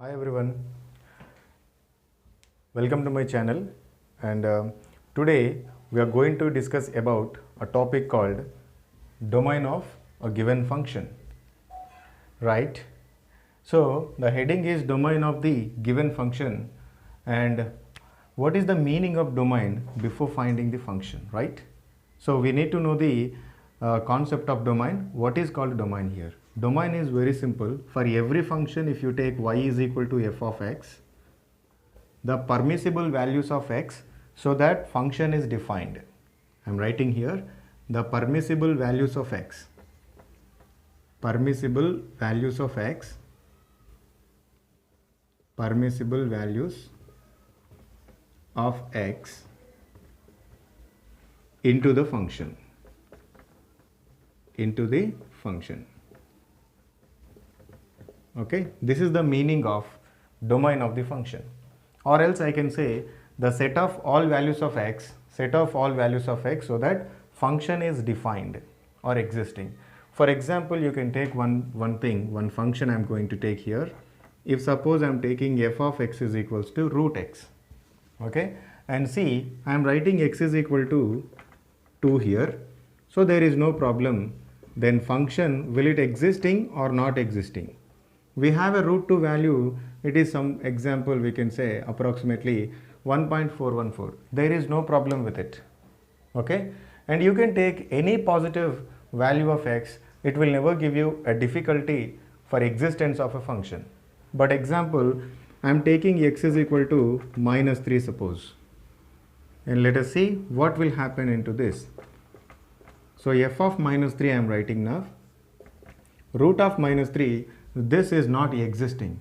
Hi everyone, welcome to my channel and today we are going to discuss about a topic called domain of a given function, right? So the heading is domain of the given function, and what is the meaning of domain before finding the function, right? So we need to know the concept of domain. What is called domain here? Domain is very simple. For every function, if you take y is equal to f of x, the permissible values of x, so that function is defined. I am writing here the permissible values of x. Permissible values of x. Permissible values of x into the function. Into the function. Okay, this is the meaning of domain of the function. Or else I can say the set of all values of x, set of all values of x, so that function is defined or existing. For example, you can take one function I am going to take here. If suppose I am taking f of x is equals to root x, okay, and see I am writing x is equal to 2 here, so there is no problem. Then function, will it existing or not existing? We have a root 2 value, it is some example we can say approximately 1.414. There is no problem with it, okay, and you can take any positive value of x, it will never give you a difficulty for existence of a function. But example, I am taking x is equal to minus 3 suppose, and let us see what will happen into this. So f of minus 3 I am writing now, root of minus 3, this is not existing.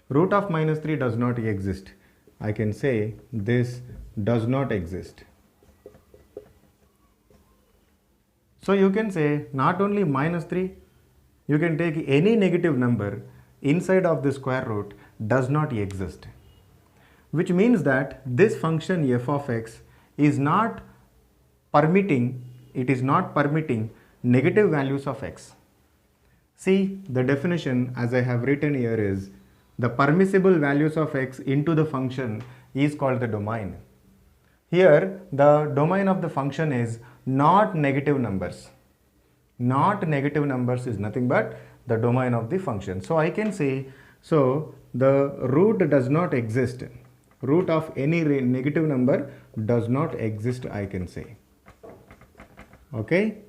Root of minus 3 does not exist. I can say this does not exist. So you can say not only minus 3, you can take any negative number inside of the square root does not exist. Which means that this function f of x is not permitting, it is not permitting negative values of x. See, the definition as I have written here is the permissible values of x into the function is called the domain. Here the domain of the function is not negative numbers. Not negative numbers is nothing but the domain of the function. So I can say, so the root does not exist. Root of any negative number does not exist, I can say. Okay.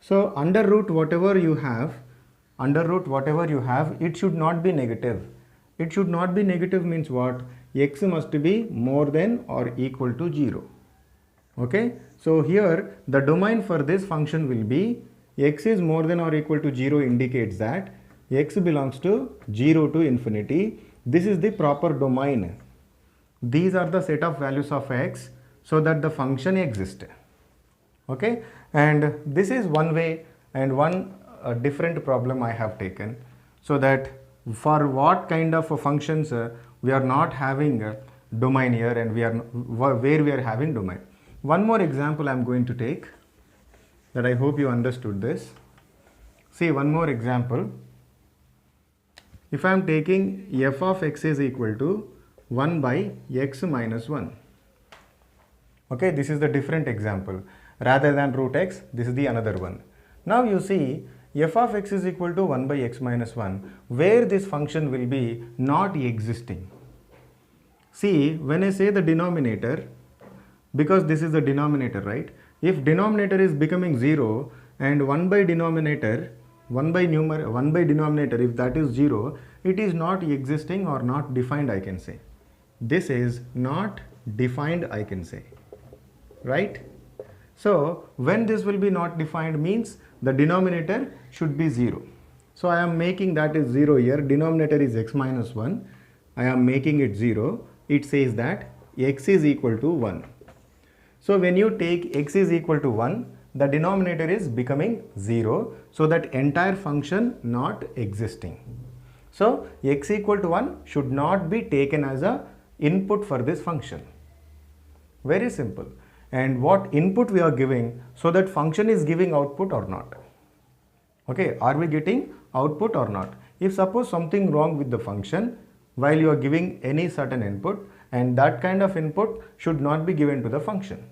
So under root whatever you have, it should not be negative. It should not be negative means what? X must be more than or equal to 0. Okay. So here the domain for this function will be x is more than or equal to 0 indicates that x belongs to 0 to infinity. This is the proper domain. These are the set of values of x so that the function exists. Okay, and this is one way and one different problem I have taken, so that for what kind of functions we are not having a domain here and where we are having domain. One more example I am going to take, that I hope you understood this. See, one more example. If I am taking f of x is equal to 1 by x minus 1. Okay, this is the different example. Rather than root x, this is the another one. Now you see f of x is equal to 1 by x minus 1, where this function will be not existing. See, when I say the denominator, because this is the denominator, right? If denominator is becoming 0 and 1 by denominator, if that is 0, it is not existing or not defined, I can say. This is not defined, I can say, right? So when this will be not defined means the denominator should be 0. So I am making that is 0 here, denominator is x minus 1, I am making it 0, it says that x is equal to 1. So when you take x is equal to 1, the denominator is becoming 0, so that entire function not existing. So x equal to 1 should not be taken as a input for this function. Very simple. And what input we are giving, so that function is giving output or not. Okay, are we getting output or not? If suppose something wrong with the function while you are giving any certain input, and that kind of input should not be given to the function.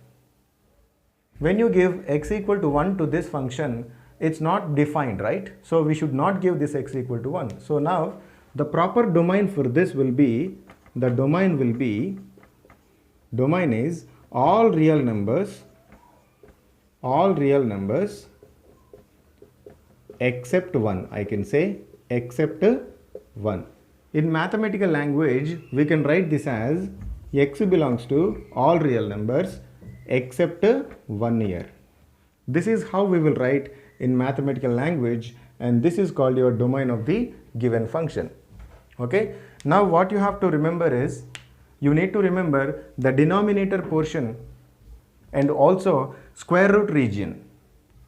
When you give x equal to 1 to this function, it's not defined, right? So we should not give this x equal to 1. So now the proper domain for this will be, the domain is all real numbers except 1. I can say except 1. In mathematical language, we can write this as x belongs to all real numbers except 1 here. This is how we will write in mathematical language, and this is called your domain of the given function. Okay. Now what you have to remember is, you need to remember the denominator portion and also square root region.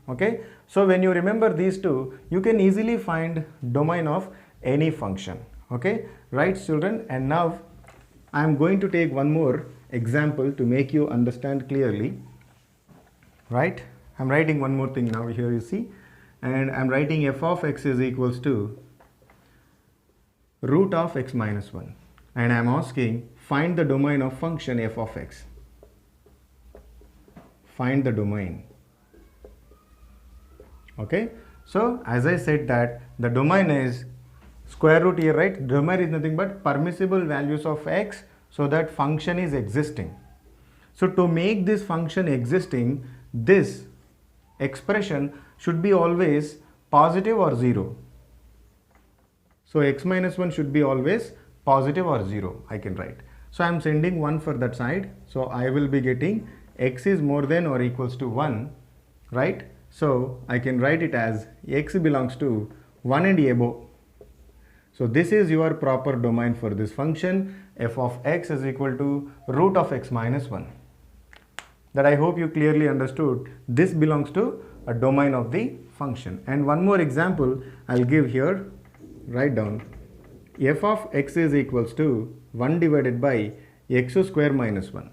Okay. So when you remember these two, you can easily find domain of any function. Okay, right children? And now I am going to take one more example to make you understand clearly. Right? I am writing one more thing now here, you see, and I am writing f of x is equals to root of x minus 1, and I am asking find the domain of function f of x. Find the domain. Okay, so as I said that the domain is square root here, right? Domain is nothing but permissible values of x, so that function is existing. So to make this function existing, this expression should be always positive or 0. So x minus 1 should be always positive or 0, I can write. So I am sending 1 for that side. So I will be getting x is more than or equals to 1, right? So I can write it as x belongs to 1 and above. So this is your proper domain for this function. F of x is equal to root of x minus 1. That I hope you clearly understood. This belongs to a domain of the function. And one more example I'll give here. Write down. F of x is equals to 1 divided by x square minus 1.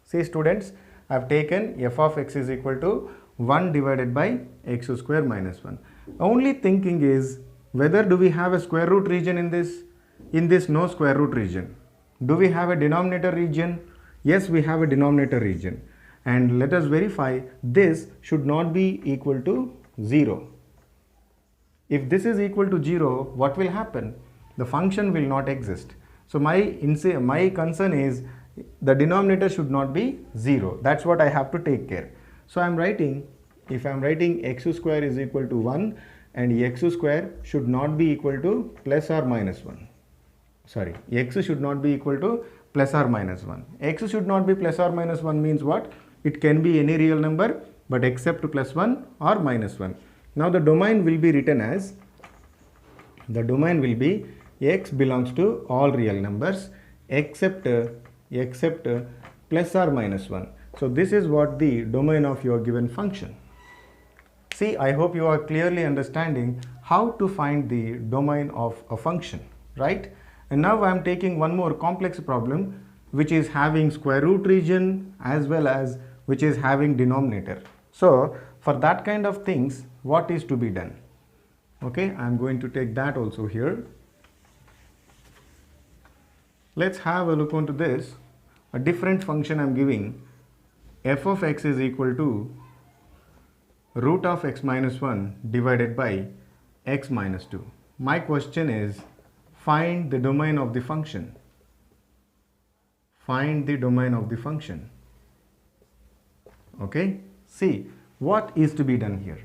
See students, I have taken f of x is equal to 1 divided by x square minus 1. Only thinking is, whether do we have a square root region in this? In this, no square root region. Do we have a denominator region? Yes, we have a denominator region. And let us verify, this should not be equal to 0. If this is equal to 0, what will happen? The function will not exist. So my concern is the denominator should not be 0. That's what I have to take care. So I am writing, if I am writing x square is equal to 1, and x square should not be equal to plus or minus 1. Sorry, x should not be equal to plus or minus 1. X should not be plus or minus 1 means what? It can be any real number, but except plus 1 or minus 1. Now the domain will be written as, the domain will be x belongs to all real numbers except plus or minus 1. So this is what the domain of your given function. See, I hope you are clearly understanding how to find the domain of a function, right? And now I am taking one more complex problem which is having square root region as well as which is having denominator. So for that kind of things, what is to be done? Okay, I am going to take that also here. Let's have a look onto this. A different function I am giving, f of x is equal to root of x minus 1 divided by x minus 2. My question is, find the domain of the function. Find the domain of the function. Okay, see what is to be done here.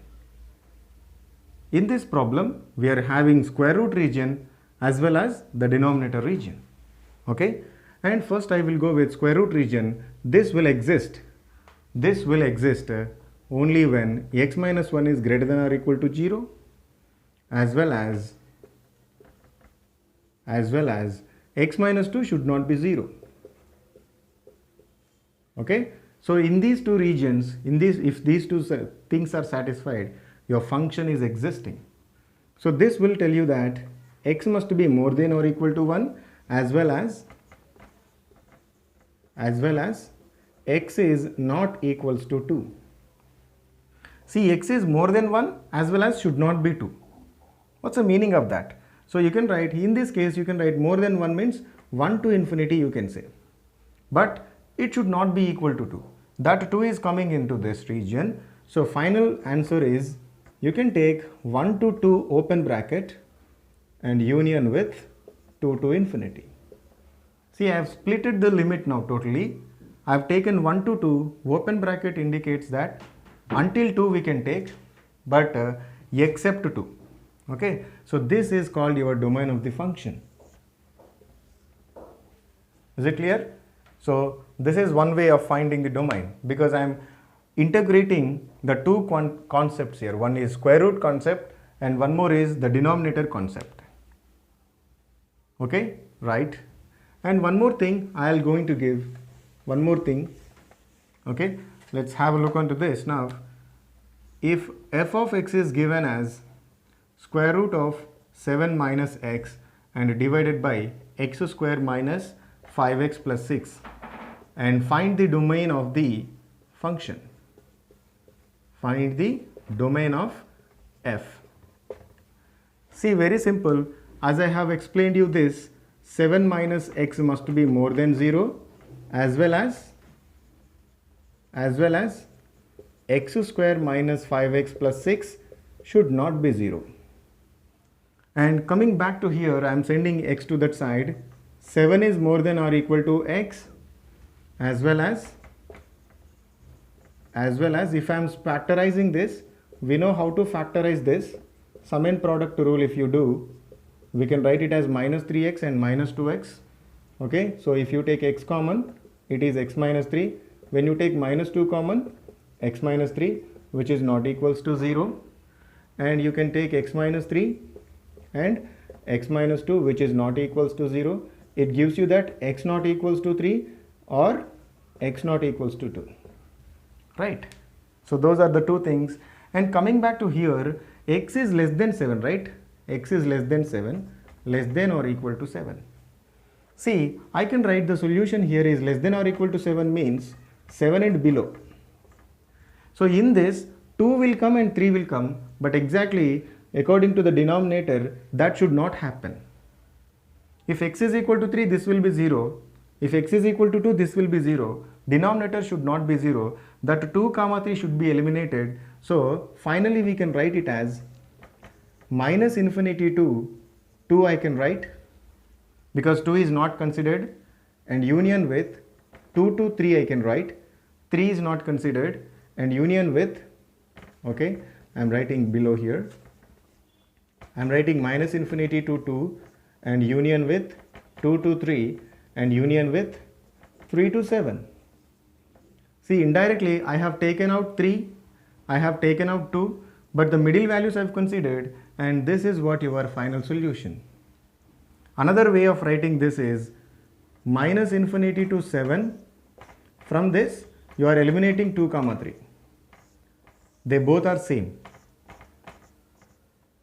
In this problem, we are having square root region as well as the denominator region. Okay, and first I will go with square root region. This will exist. This will exist only when x minus 1 is greater than or equal to 0 as well as x minus 2 should not be 0. Okay, so in these two regions, if these two things are satisfied, your function is existing. So this will tell you that x must be more than or equal to 1 as well as x is not equals to 2. See, x is more than 1 as well as should not be 2. What's the meaning of that? So you can write, in this case you can write more than 1 means 1 to infinity you can say. But it should not be equal to 2. That 2 is coming into this region. So final answer is, you can take 1 to 2 open bracket and union with 2 to infinity. See, I have splitted the limit now totally. I have taken 1 to 2, open bracket indicates that until 2 we can take, but except 2. Okay, so this is called your domain of the function. Is it clear? So this is one way of finding the domain, because I am integrating the two concepts here. One is square root concept and one more is the denominator concept. Okay, right. And one more thing I am going to give, one more thing. Okay, let's have a look onto this now. If f of x is given as square root of 7 minus x and divided by x square minus 5x plus 6, and find the domain of the function. Find the domain of f. See, very simple. As I have explained you this, 7 minus x must be more than 0, as well as x square minus 5x plus 6 should not be 0. And coming back to here, I am sending x to that side. 7 is more than or equal to x, as well as if I am factorizing this, we know how to factorize this. Sum and product rule, if you do, we can write it as minus 3x and minus 2x. Okay, so if you take x common, it is x minus 3. When you take minus 2 common, x minus 3, which is not equals to 0. And you can take x minus 3 and x minus 2, which is not equals to 0. It gives you that x not equals to 3 or x not equals to 2. Right. So those are the two things. And coming back to here, x is less than 7, right? X is less than 7, less than or equal to 7. See, I can write the solution here is less than or equal to 7 means 7 and below. So in this, 2 will come and 3 will come, but exactly according to the denominator, that should not happen. If x is equal to 3, this will be 0. If x is equal to 2, this will be 0. Denominator should not be 0. That 2 comma 3 should be eliminated. So finally we can write it as minus infinity to 2 I can write, because 2 is not considered, and union with 2 to 3 I can write. 3 is not considered, and union with, okay, I am writing below here. I am writing minus infinity to 2 and union with 2 to 3 and union with 3 to 7. See, indirectly I have taken out 3, I have taken out 2, but the middle values I have considered, and this is what your final solution. Another way of writing this is minus infinity to 7. From this you are eliminating 2 comma 3. They both are same.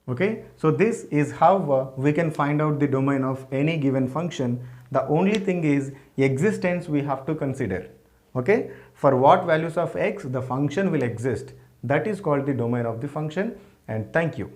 Okay, so this is how we can find out the domain of any given function. The only thing is existence we have to consider. Okay, for what values of x the function will exist, that is called the domain of the function. And thank you.